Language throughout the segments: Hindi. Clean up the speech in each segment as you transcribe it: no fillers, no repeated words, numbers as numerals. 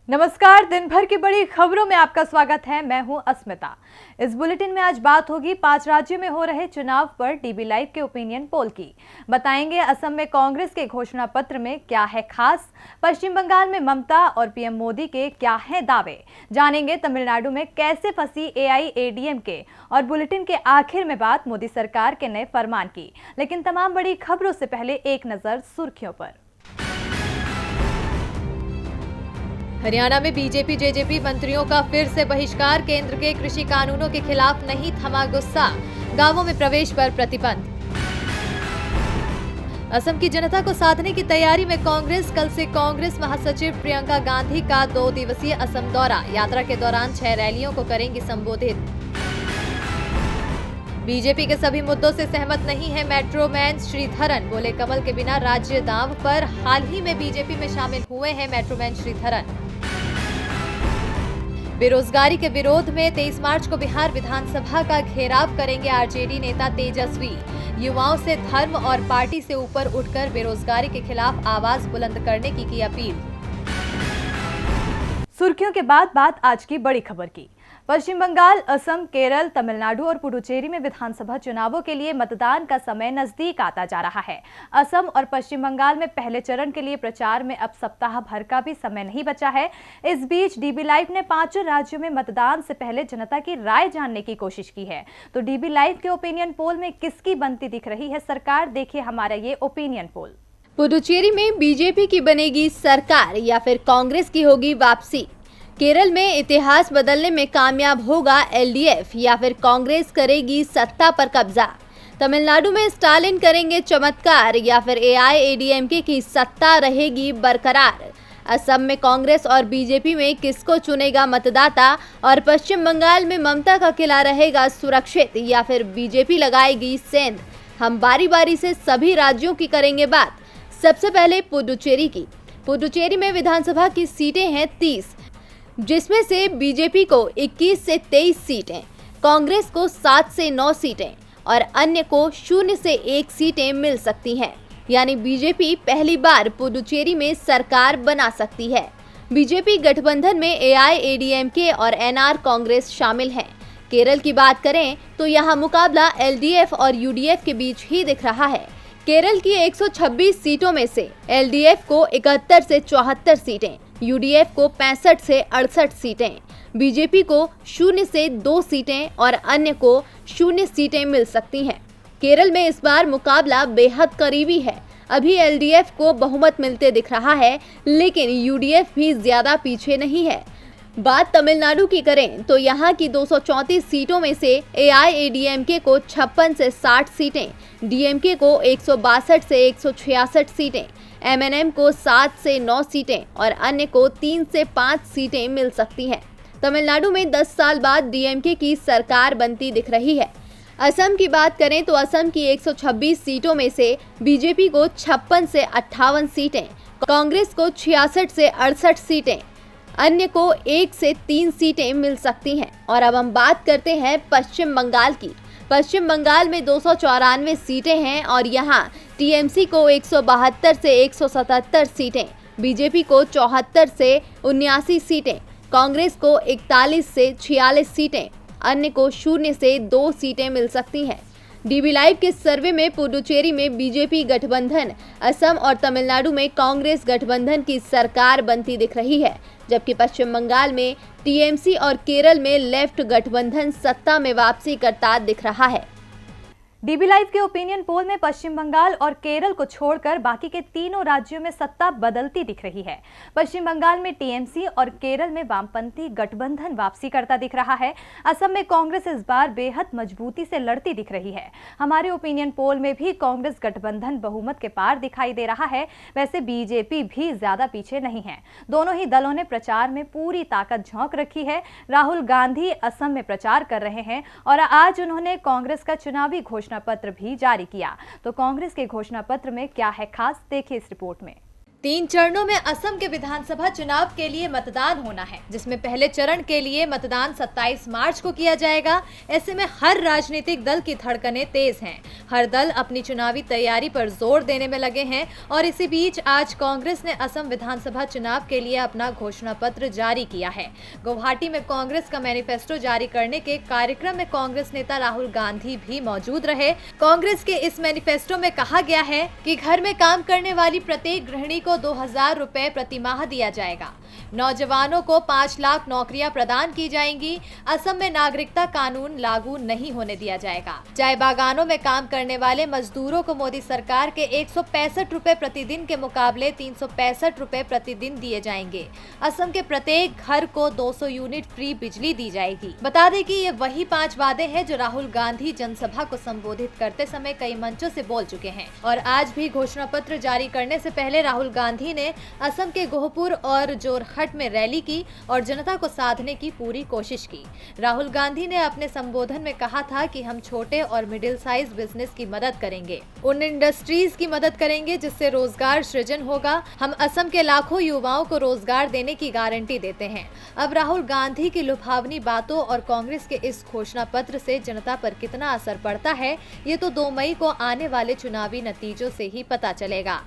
नमस्कार, दिन भर की बड़ी खबरों में आपका स्वागत है। मैं हूं अस्मिता। इस बुलेटिन में आज बात होगी 5 राज्यों में हो रहे चुनाव पर डीबी लाइव के ओपिनियन पोल की। बताएंगे असम में कांग्रेस के घोषणा पत्र में क्या है खास, पश्चिम बंगाल में ममता और पीएम मोदी के क्या हैं दावे, जानेंगे तमिलनाडु में कैसे फंसी एआईएडीएमके और बुलेटिन के आखिर में बात मोदी सरकार के नए फरमान की। लेकिन तमाम बड़ी खबरों से पहले एक नजर सुर्खियों पर। हरियाणा में बीजेपी जेजेपी मंत्रियों का फिर से बहिष्कार, केंद्र के कृषि कानूनों के खिलाफ नहीं थमा गुस्सा, गांवों में प्रवेश पर प्रतिबंध। असम की जनता को साधने की तैयारी में कांग्रेस, कल से कांग्रेस महासचिव प्रियंका गांधी का 2 दिवसीय असम दौरा, यात्रा के दौरान 6 रैलियों को करेंगी संबोधित। बीजेपी के सभी मुद्दों से सहमत नहीं है मेट्रोमैन श्रीधरन, बोले कमल के बिना राज्य दांव पर, हाल ही में बीजेपी में शामिल हुए हैं मेट्रोमैन श्रीधरन। बेरोजगारी के विरोध में 23 मार्च को बिहार विधानसभा का घेराव करेंगे आरजेडी नेता तेजस्वी, युवाओं से धर्म और पार्टी से ऊपर उठकर बेरोजगारी के खिलाफ आवाज बुलंद करने की अपील। सुर्खियों के बाद बात आज की बड़ी खबर की। पश्चिम बंगाल, असम, केरल, तमिलनाडु और पुडुचेरी में विधानसभा चुनावों के लिए मतदान का समय नजदीक आता जा रहा है। असम और पश्चिम बंगाल में पहले चरण के लिए प्रचार में अब सप्ताह भर का भी समय नहीं बचा है। इस बीच डीबी लाइव ने 5 राज्यों में मतदान से पहले जनता की राय जानने की कोशिश की है। तो डीबी लाइव के ओपिनियन पोल में किसकी बनती दिख रही है सरकार, देखिए हमारा ये ओपिनियन पोल। पुडुचेरी में बीजेपी की बनेगी सरकार या फिर कांग्रेस की होगी वापसी। केरल में इतिहास बदलने में कामयाब होगा एलडीएफ या फिर कांग्रेस करेगी सत्ता पर कब्जा। तमिलनाडु में स्टालिन करेंगे चमत्कार या फिर एआईएडीएमके की सत्ता रहेगी बरकरार। असम में कांग्रेस और बीजेपी में किसको चुनेगा मतदाता, और पश्चिम बंगाल में ममता का किला रहेगा सुरक्षित या फिर बीजेपी लगाएगी सेंध। हम बारी बारी से सभी राज्यों की करेंगे बात। सबसे पहले पुडुचेरी की। पुडुचेरी में विधानसभा की सीटें हैं 30, जिसमें से बीजेपी को 21 से 23 सीटें, कांग्रेस को 7 से 9 सीटें और अन्य को 0 से 1 सीटें मिल सकती हैं। यानी बीजेपी पहली बार पुडुचेरी में सरकार बना सकती है। बीजेपी गठबंधन में एआईएडीएमके और एनआर कांग्रेस शामिल हैं। केरल की बात करें तो यहाँ मुकाबला एलडीएफ और यूडीएफ के बीच ही दिख रहा है। केरल की 126 सीटों में से एलडीएफ को 71 से 74 सीटें, यूडीएफ को 65 से 68 सीटें, बीजेपी को 0 से 2 सीटें और अन्य को 0 सीटें मिल सकती हैं। केरल में इस बार मुकाबला बेहद करीबी है। अभी एलडीएफ को बहुमत मिलते दिख रहा है, लेकिन यूडीएफ भी ज्यादा पीछे नहीं है। बात तमिलनाडु की करें तो यहाँ की 234 सीटों में से एआईएडीएमके को 56 से 60 सीटें, डीएमके को 162 से 166 सीटें, एमएनएम को 7 से 9 सीटें और अन्य को 3 से 5 सीटें मिल सकती हैं। तमिलनाडु में 10 साल बाद डीएमके की सरकार बनती दिख रही है। असम की बात करें तो असम की 126 सीटों में से बीजेपी को 56 से 58 सीटें, कांग्रेस को 66 से 68 सीटें, अन्य को 1 से 3 सीटें मिल सकती हैं। और अब हम बात करते हैं पश्चिम बंगाल की। पश्चिम बंगाल में 294 सीटें हैं और यहाँ टीएमसी को 172 से 177 सीटें, बीजेपी को 74 से 79 सीटें, कांग्रेस को 41 से 46 सीटें, अन्य को 0 से 2 सीटें मिल सकती हैं। डीबी लाइव के सर्वे में पुडुचेरी में बीजेपी गठबंधन, असम और तमिलनाडु में कांग्रेस गठबंधन की सरकार बनती दिख रही है, जबकि पश्चिम बंगाल में टीएमसी और केरल में लेफ्ट गठबंधन सत्ता में वापसी करता दिख रहा है। डीबी लाइव के ओपिनियन पोल में पश्चिम बंगाल और केरल को छोड़कर बाकी के तीनों राज्यों में सत्ता बदलती दिख रही है। पश्चिम बंगाल में टीएमसी और केरल में वामपंथी गठबंधन वापसी करता दिख रहा है। असम में कांग्रेस इस बार बेहद मजबूती से लड़ती दिख रही है। हमारे ओपिनियन पोल में भी कांग्रेस गठबंधन बहुमत के पार दिखाई दे रहा है। वैसे बीजेपी भी ज्यादा पीछे नहीं है। दोनों ही दलों ने प्रचार में पूरी ताकत झोंक रखी है। राहुल गांधी असम में प्रचार कर रहे हैं और आज उन्होंने कांग्रेस का चुनावी घोषणा पत्र भी जारी किया। तो कांग्रेस के घोषणा पत्र में क्या है खास, देखिए इस रिपोर्ट में। 3 चरणों में असम के विधानसभा चुनाव के लिए मतदान होना है, जिसमें पहले चरण के लिए मतदान 27 मार्च को किया जाएगा। ऐसे में हर राजनीतिक दल की धड़कनें तेज हैं। हर दल अपनी चुनावी तैयारी पर जोर देने में लगे हैं और इसी बीच आज कांग्रेस ने असम विधानसभा चुनाव के लिए अपना घोषणा पत्र जारी किया है। गुवाहाटी में कांग्रेस का मैनिफेस्टो जारी करने के कार्यक्रम में कांग्रेस नेता राहुल गांधी भी मौजूद रहे। कांग्रेस के इस मैनिफेस्टो में कहा गया है कि घर में काम करने वाली प्रत्येक गृहिणी को 2000 रुपए प्रति माह दिया जाएगा। नौजवानों को 5 लाख नौकरियां प्रदान की जाएंगी। असम में नागरिकता कानून लागू नहीं होने दिया जाएगा। चाय बागानों में काम करने वाले मजदूरों को मोदी सरकार के 165 रुपए प्रतिदिन के मुकाबले 365 रुपए प्रतिदिन दिए जाएंगे। असम के प्रत्येक घर को 200 यूनिट फ्री बिजली दी जाएगी। बता दें कि ये वही 5 वादे हैं जो राहुल गांधी जनसभा को संबोधित करते समय कई मंचों से बोल चुके हैं और आज भी घोषणा पत्र जारी करने से पहले राहुल गांधी ने असम के गोहपुर और जोरहट में रैली की और जनता को साधने की पूरी कोशिश की। राहुल गांधी ने अपने संबोधन में कहा था कि हम छोटे और मिडिल साइज बिजनेस की मदद करेंगे, उन इंडस्ट्रीज की मदद करेंगे जिससे रोजगार सृजन होगा। हम असम के लाखों युवाओं को रोजगार देने की गारंटी देते हैं। अब राहुल गांधी की लुभावनी बातों और कांग्रेस के इस घोषणा पत्र से जनता पर कितना असर पड़ता है, ये तो 2 मई को आने वाले चुनावी नतीजों से ही पता चलेगा।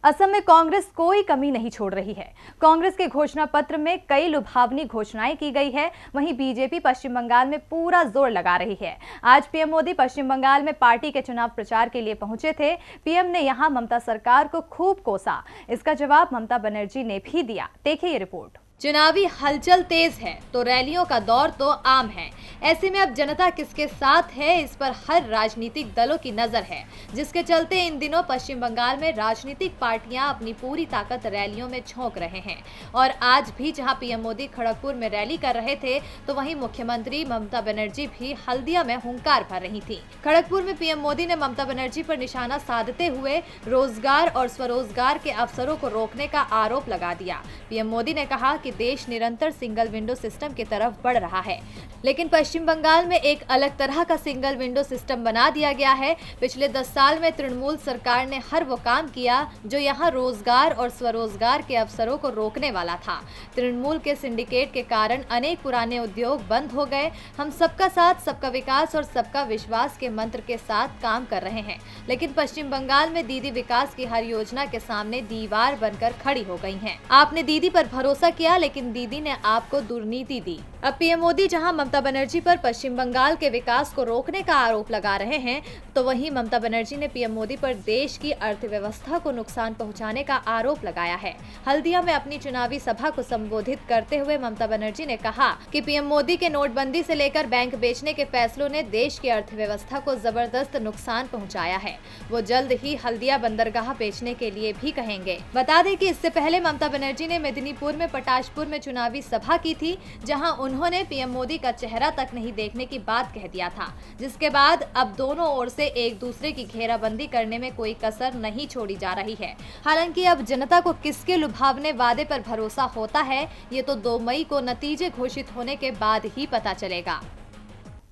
असम में कांग्रेस कोई कमी नहीं छोड़ रही है। कांग्रेस के घोषणा पत्र में कई लुभावनी घोषणाएं की गई है। वहीं बीजेपी पश्चिम बंगाल में पूरा जोर लगा रही है। आज पीएम मोदी पश्चिम बंगाल में पार्टी के चुनाव प्रचार के लिए पहुंचे थे। पीएम ने यहां ममता सरकार को खूब कोसा। इसका जवाब ममता बनर्जी ने भी दिया। देखिए ये रिपोर्ट। चुनावी हलचल तेज है तो रैलियों का दौर तो आम है। ऐसे में अब जनता किसके साथ है, इस पर हर राजनीतिक दलों की नजर है, जिसके चलते इन दिनों पश्चिम बंगाल में राजनीतिक पार्टियां अपनी पूरी ताकत रैलियों में झोंक रहे हैं। और आज भी जहां पीएम मोदी खड़गपुर में रैली कर रहे थे, तो वहीं मुख्यमंत्री ममता बनर्जी भी हल्दिया में हुंकार भर रही थी। खड़गपुर में पीएम मोदी ने ममता बनर्जी पर निशाना साधते हुए रोजगार और स्वरोजगार के अवसरों को रोकने का आरोप लगा दिया। पीएम मोदी ने कहा कि देश निरंतर सिंगल विंडो सिस्टम की तरफ बढ़ रहा है, लेकिन पश्चिम बंगाल में एक अलग तरह का सिंगल विंडो सिस्टम बना दिया गया है। पिछले 10 साल में तृणमूल सरकार ने हर वो काम किया जो यहाँ रोजगार और स्वरोजगार के अवसरों को रोकने वाला था। तृणमूल के सिंडिकेट के कारण अनेक पुराने उद्योग बंद हो गए। हम सबका साथ, सबका विकास और सबका विश्वास के मंत्र के साथ काम कर रहे हैं, लेकिन पश्चिम बंगाल में दीदी विकास की हर योजना के सामने दीवार बनकर खड़ी हो गई हैं। आपने दीदी पर भरोसा किया, लेकिन दीदी ने आपको दुर्नीति दी। अब पीएम मोदी जहां ममता बनर्जी पर पश्चिम बंगाल के विकास को रोकने का आरोप लगा रहे हैं, तो वहीं ममता बनर्जी ने पीएम मोदी पर देश की अर्थव्यवस्था को नुकसान पहुंचाने का आरोप लगाया है। हल्दिया में अपनी चुनावी सभा को संबोधित करते हुए ममता बनर्जी ने कहा कि पीएम मोदी के नोटबंदी से लेकर बैंक बेचने के फैसलों ने देश की अर्थव्यवस्था को जबरदस्त नुकसान पहुँचाया है। वो जल्द ही हल्दिया बंदरगाह बेचने के लिए भी कहेंगे। बता दें कि इससे पहले ममता बनर्जी ने मेदिनीपुर में पटाशपुर में चुनावी सभा की थी, जहां उन्होंने पीएम मोदी का चेहरा तक नहीं देखने की बात कह दिया था, जिसके बाद अब दोनों ओर से एक दूसरे की घेराबंदी करने में कोई कसर नहीं छोड़ी जा रही है। हालांकि अब जनता को किसके लुभावने वादे पर भरोसा होता है, ये तो 2 मई को नतीजे घोषित होने के बाद ही पता चलेगा।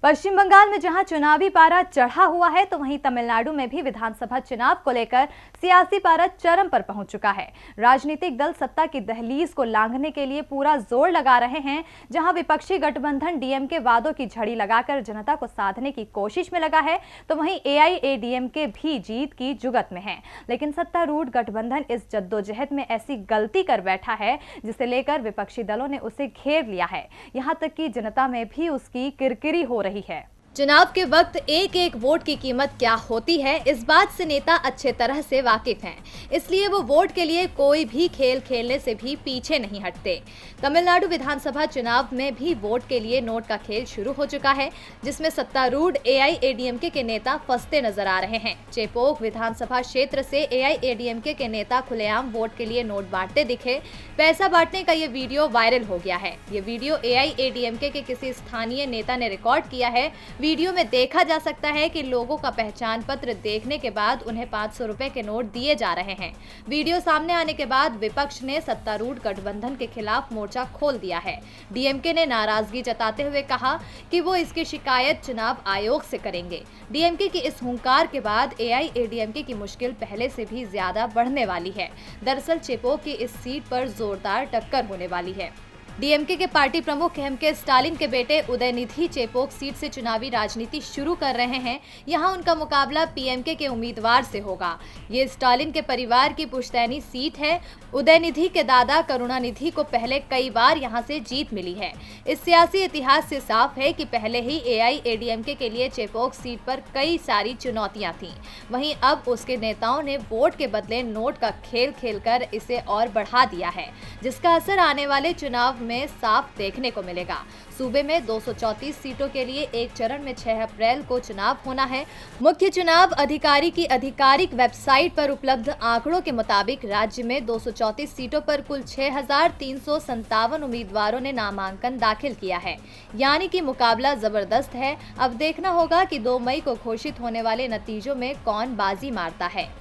पश्चिम बंगाल में जहां चुनावी पारा चढ़ा हुआ है, तो वहीं तमिलनाडु में भी विधानसभा चुनाव को लेकर सियासी पारा चरम पर पहुंच चुका है। राजनीतिक दल सत्ता की दहलीज को लांघने के लिए पूरा जोर लगा रहे हैं। जहां विपक्षी गठबंधन डीएमके वादों की झड़ी लगाकर जनता को साधने की कोशिश में लगा है, तो वहीं एआईएडीएमके भी जीत की जुगत में है। लेकिन सत्तारूढ़ गठबंधन इस जद्दोजहद में ऐसी गलती कर बैठा है, जिसे लेकर विपक्षी दलों ने उसे घेर लिया है। यहां तक कि जनता में भी उसकी किरकिरी हो रही है। चुनाव के वक्त एक एक वोट की कीमत क्या होती है, इस बात से नेता अच्छे तरह से वाकिफ हैं। इसलिए वो वोट के लिए कोई भी खेल खेलने से भी पीछे नहीं हटते। तमिलनाडु विधानसभा चुनाव में भी वोट के लिए नोट का खेल शुरू हो चुका है, जिसमें सत्तारूढ़ एआईएडीएमके के नेता फंसते नजर आ रहे हैं। चेपोक विधानसभा क्षेत्र से एआईएडीएमके के नेता खुलेआम वोट के लिए नोट बांटते दिखे। पैसा बांटने का ये वीडियो वायरल हो गया है। ये वीडियो एआईएडीएमके के किसी स्थानीय नेता ने रिकॉर्ड किया है। वीडियो में देखा जा सकता है कि लोगों का पहचान पत्र देखने के बाद उन्हें 500 रुपए के नोट दिए जा रहे हैं। वीडियो सामने आने के बाद विपक्ष ने सत्तारूढ़ गठबंधन के खिलाफ मोर्चा खोल दिया है। डीएमके ने नाराजगी जताते हुए कहा कि वो इसकी शिकायत चुनाव आयोग से करेंगे। डीएमके की इस हुंकार के बाद एआईएडीएमके की मुश्किल पहले से भी ज्यादा बढ़ने वाली है। दरअसल चेपोक की इस सीट पर जोरदार टक्कर होने वाली है। डीएमके के पार्टी प्रमुख एमके स्टालिन के बेटे उदयनिधि चेपोक सीट से चुनावी राजनीति शुरू कर रहे हैं। यहां उनका मुकाबला पीएमके के उम्मीदवार से होगा। ये स्टालिन के परिवार की पुश्तैनी सीट है। उदयनिधि के दादा करुणानिधि को पहले कई बार यहां से जीत मिली है। इस सियासी इतिहास से साफ है कि पहले ही एआईएडीएमके के लिए चेपोक सीट पर कई सारी चुनौतियां थीं। वहीं अब उसके नेताओं ने वोट के बदले नोट का खेल खेलकर इसे और बढ़ा दिया है, जिसका असर आने वाले चुनाव में साफ देखने को मिलेगा। सूबे में 234 सीटों के लिए एक चरण में 6 अप्रैल को चुनाव होना है। मुख्य चुनाव अधिकारी की आधिकारिक वेबसाइट पर उपलब्ध आंकड़ों के मुताबिक राज्य में 234 सीटों पर कुल 6,357 उम्मीदवारों ने नामांकन दाखिल किया है, यानी कि मुकाबला जबरदस्त है। अब देखना होगा कि 2 मई को घोषित होने वाले नतीजों में कौन बाजी मारता है।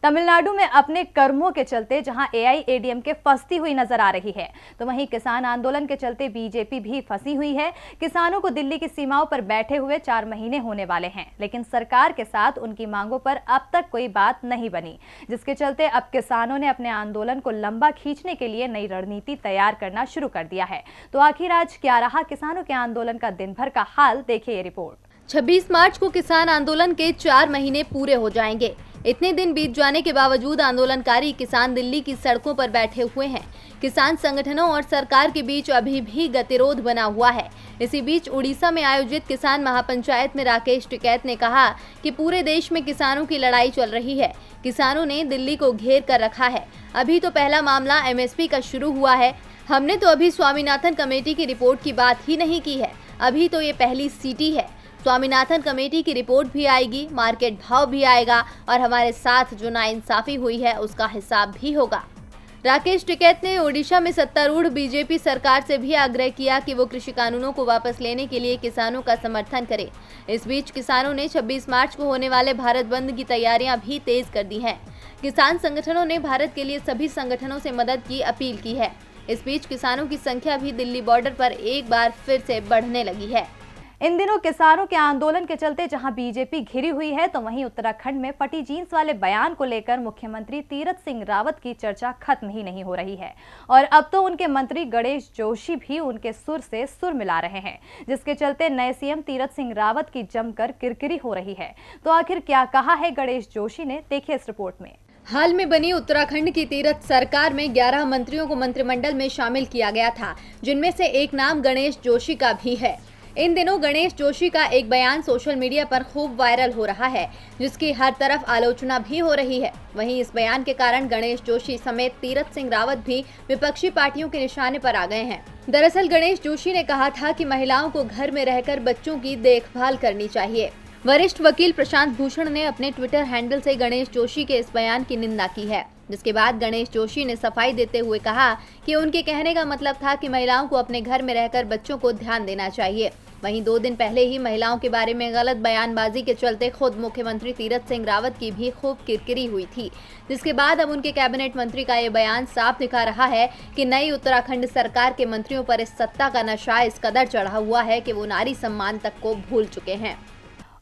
तमिलनाडु में अपने कर्मों के चलते जहां एआईएडीएमके फंसती हुई नजर आ रही है, तो वहीं किसान आंदोलन के चलते बीजेपी भी फंसी हुई है। किसानों को दिल्ली की सीमाओं पर बैठे हुए 4 महीने होने वाले हैं, लेकिन सरकार के साथ उनकी मांगों पर अब तक कोई बात नहीं बनी, जिसके चलते अब किसानों ने अपने आंदोलन को लंबा खींचने के लिए नई रणनीति तैयार करना शुरू कर दिया है। तो आखिर आज क्या रहा किसानों के आंदोलन का दिन भर का हाल, देखिए ये रिपोर्ट। 26 मार्च को किसान आंदोलन के 4 महीने पूरे हो जाएंगे। इतने दिन बीत जाने के बावजूद आंदोलनकारी किसान दिल्ली की सड़कों पर बैठे हुए हैं। किसान संगठनों और सरकार के बीच अभी भी गतिरोध बना हुआ है। इसी बीच उड़ीसा में आयोजित किसान महापंचायत में राकेश टिकैत ने कहा कि पूरे देश में किसानों की लड़ाई चल रही है। किसानों ने दिल्ली को घेर कर रखा है। अभी तो पहला मामला एमएसपी का शुरू हुआ है। हमने तो अभी स्वामीनाथन कमेटी की रिपोर्ट की बात ही नहीं की है। अभी तो ये पहली सीटी है। स्वामीनाथन कमेटी की रिपोर्ट भी आएगी, मार्केट भाव भी आएगा और हमारे साथ जो नाइंसाफी हुई है उसका हिसाब भी होगा। राकेश टिकैत ने ओडिशा में सत्तारूढ़ बीजेपी सरकार से भी आग्रह किया कि वो कृषि कानूनों को वापस लेने के लिए किसानों का समर्थन करे। इस बीच किसानों ने 26 मार्च को होने वाले भारत बंद की तैयारियां भी तेज कर दी हैं। किसान संगठनों ने भारत के लिए सभी संगठनों से मदद की अपील की है। इस बीच किसानों की संख्या भी दिल्ली बॉर्डर पर एक बार फिर से बढ़ने लगी है। इन दिनों किसानों के आंदोलन के चलते जहां बीजेपी घिरी हुई है, तो वहीं उत्तराखंड में फटी जींस वाले बयान को लेकर मुख्यमंत्री तीरथ सिंह रावत की चर्चा खत्म ही नहीं हो रही है। और अब तो उनके मंत्री गणेश जोशी भी उनके सुर से सुर मिला रहे हैं, जिसके चलते नए सीएम तीरथ सिंह रावत की जमकर किरकिरी हो रही है। तो आखिर क्या कहा है गणेश जोशी ने, देखिए इस रिपोर्ट में। हाल में बनी उत्तराखंड की तीरथ सरकार में 11 मंत्रियों को मंत्रिमंडल में शामिल किया गया था, जिनमें से एक नाम गणेश जोशी का भी है। इन दिनों गणेश जोशी का एक बयान सोशल मीडिया पर खूब वायरल हो रहा है, जिसकी हर तरफ आलोचना भी हो रही है। वहीं इस बयान के कारण गणेश जोशी समेत तीरथ सिंह रावत भी विपक्षी पार्टियों के निशाने पर आ गए हैं। दरअसल गणेश जोशी ने कहा था कि महिलाओं को घर में रहकर बच्चों की देखभाल करनी चाहिए। वरिष्ठ वकील प्रशांत भूषण ने अपने ट्विटर हैंडल से गणेश जोशी के इस बयान की निंदा की है, जिसके बाद गणेश जोशी ने सफाई देते हुए कहा कि उनके कहने का मतलब था कि महिलाओं को अपने घर में रहकर बच्चों को ध्यान देना चाहिए। वहीं 2 दिन पहले ही महिलाओं के बारे में गलत बयानबाजी के चलते खुद मुख्यमंत्री तीरथ सिंह रावत की भी खूब किरकिरी हुई थी, जिसके बाद अब उनके कैबिनेट मंत्री का ये बयान साफ दिखा रहा है कि नई उत्तराखंड सरकार के मंत्रियों पर इस सत्ता का नशा इस कदर चढ़ा हुआ है कि वो नारी सम्मान तक को भूल चुके हैं।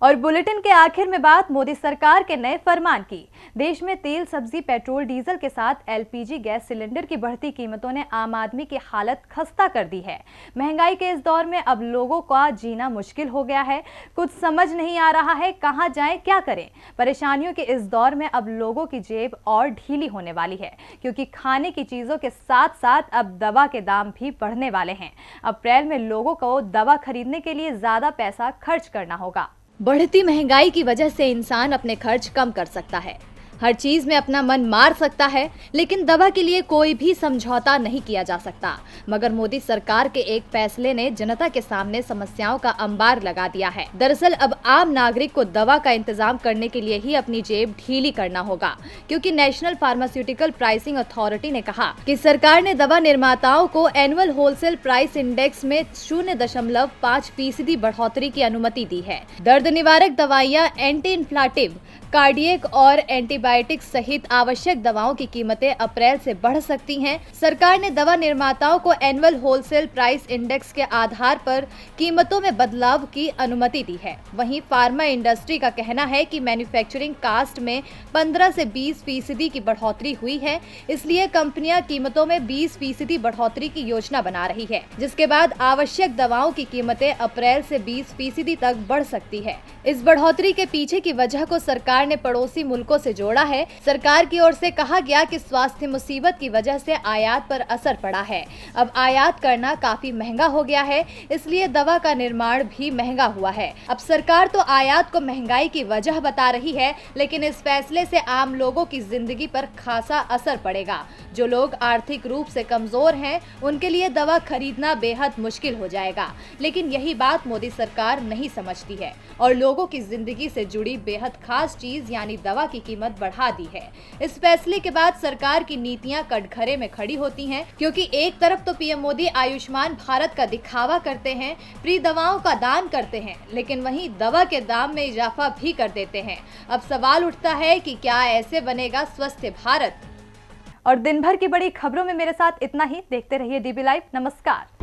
और बुलेटिन के आखिर में बात मोदी सरकार के नए फरमान की। देश में तेल, सब्जी, पेट्रोल, डीजल के साथ एलपीजी गैस सिलेंडर की बढ़ती कीमतों ने आम आदमी की हालत खस्ता कर दी है। महंगाई के इस दौर में अब लोगों का जीना मुश्किल हो गया है। कुछ समझ नहीं आ रहा है कहां जाएं, क्या करें। परेशानियों के इस दौर में अब लोगों की जेब और ढीली होने वाली है, क्योंकि खाने की चीजों के साथ साथ अब दवा के दाम भी बढ़ने वाले हैं। अप्रैल में लोगों को दवा खरीदने के लिए ज्यादा पैसा खर्च करना होगा। बढ़ती महंगाई की वजह से इंसान अपने खर्च कम कर सकता है। हर चीज में अपना मन मार सकता है, लेकिन दवा के लिए कोई भी समझौता नहीं किया जा सकता। मगर मोदी सरकार के एक फैसले ने जनता के सामने समस्याओं का अंबार लगा दिया है। दरअसल अब आम नागरिक को दवा का इंतजाम करने के लिए ही अपनी जेब ढीली करना होगा, क्योंकि नेशनल फार्मास्यूटिकल प्राइसिंग अथॉरिटी ने कहा कि सरकार ने दवा निर्माताओं को एनुअल होलसेल प्राइस इंडेक्स में 0.5% बढ़ोतरी की अनुमति दी है। दर्द निवारक दवाइयाँ, एंटी इन्फ्लेटिव, कार्डियक और एंटीबायोटिक सहित आवश्यक दवाओं की कीमतें अप्रैल से बढ़ सकती हैं। सरकार ने दवा निर्माताओं को एनुअल होलसेल प्राइस इंडेक्स के आधार पर कीमतों में बदलाव की अनुमति दी है। वहीं फार्मा इंडस्ट्री का कहना है कि मैन्युफैक्चरिंग कास्ट में 15 से 20% की बढ़ोतरी हुई है, इसलिए कंपनियां कीमतों में 20% बढ़ोतरी की योजना बना रही है, जिसके बाद आवश्यक दवाओं की कीमतें अप्रैल से 20% तक बढ़ सकती है। इस बढ़ोतरी के पीछे की वजह को सरकार ने पड़ोसी मुल्कों से जोड़ा है। सरकार की ओर से कहा गया कि स्वास्थ्य मुसीबत की वजह से आयात पर असर पड़ा है। अब आयात करना काफी महंगा हो गया है, इसलिए दवा का निर्माण भी महंगा हुआ है। अब सरकार तो आयात को महंगाई की वजह बता रही है, लेकिन इस फैसले से आम लोगों की जिंदगी पर खासा असर पड़ेगा। जो लोग आर्थिक रूप से कमजोर हैं, उनके लिए दवा खरीदना बेहद मुश्किल हो जाएगा। लेकिन यही बात मोदी सरकार नहीं समझती है और लोगों की जिंदगी से जुड़ी बेहद खास चीज यानी दवा की कीमत बढ़ा दी है। इस फैसले के बाद सरकार की नीतियां कटघरे में खड़ी होती हैं, क्योंकि एक तरफ तो पीएम मोदी आयुष्मान भारत का दिखावा करते हैं, फ्री दवाओं का दान करते हैं, लेकिन वहीं दवा के दाम में इजाफा भी कर देते हैं। अब सवाल उठता है कि क्या ऐसे बनेगा स्वस्थ भारत। और दिन भर की बड़ी खबरों में मेरे साथ इतना ही। देखते रहिए डीबी लाइव। नमस्कार।